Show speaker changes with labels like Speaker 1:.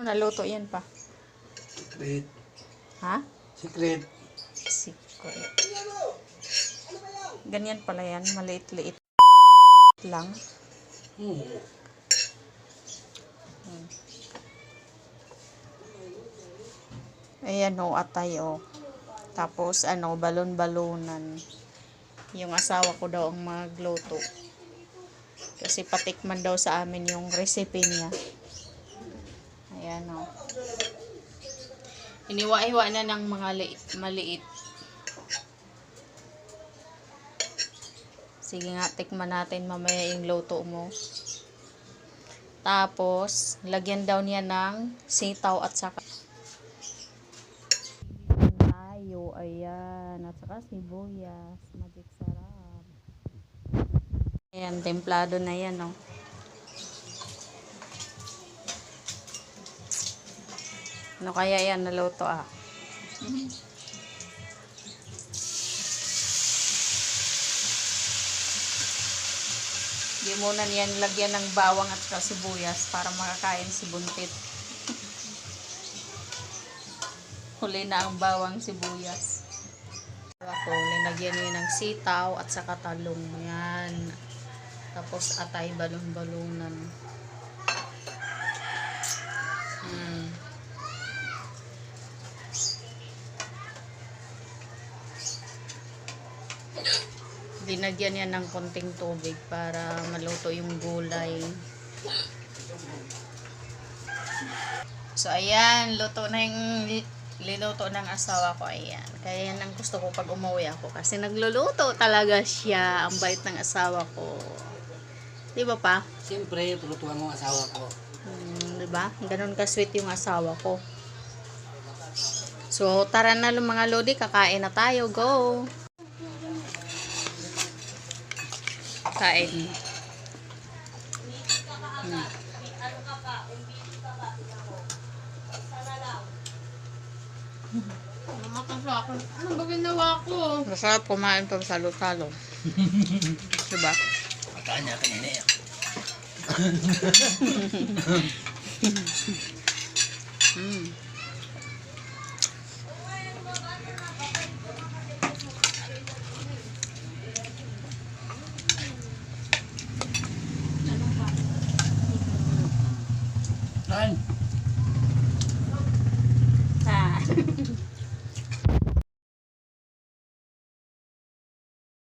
Speaker 1: Naluto yan pa.
Speaker 2: Secret.
Speaker 1: Ha?
Speaker 2: Secret.
Speaker 1: Secret. Ganyan pala yan. Maliit-liit lang. Ayan o, atay o. Tapos balon-balonan. Yung asawa ko daw ang magluto. Kasi patikman daw sa amin yung recipe niya. Ayan o. Iniwa-iwa na ng mga maliit. Sige nga, tikman natin mamaya yung luto mo. Tapos, lagyan daw niya ng sitaw at saka tayo, ayan, at saka sibuyas. Magic sarap. Ayan, templado na yan, oh. Ano kaya yan naluto, ah? Hindi muna niyan lagyan ng bawang at saka sibuyas para makakain si Buntit. Huli na ang bawang sibuyas. Ako, linagyan niya ng sitaw at saka talong. Yan. Tapos atay balon-balonan. Dinagyan niya ng konting tubig para maluto yung gulay. So, ayan. Luto na yung liluto ng asawa ko. Ayan. Kaya yan ang gusto ko pag umuwi ako. Kasi nagluluto talaga siya. Ang bait ng asawa ko. Di ba pa?
Speaker 2: Siyempre, tulutuan mo ang asawa ko.
Speaker 1: Di ba? Ganun ka-sweet yung asawa ko. So, tara na mga lodi. Kakain na tayo. Go! Kain.
Speaker 3: Ano ba ginawa ko?
Speaker 1: Masarap kumain pag salo-salo. Diba?
Speaker 2: Makanya kanina yan.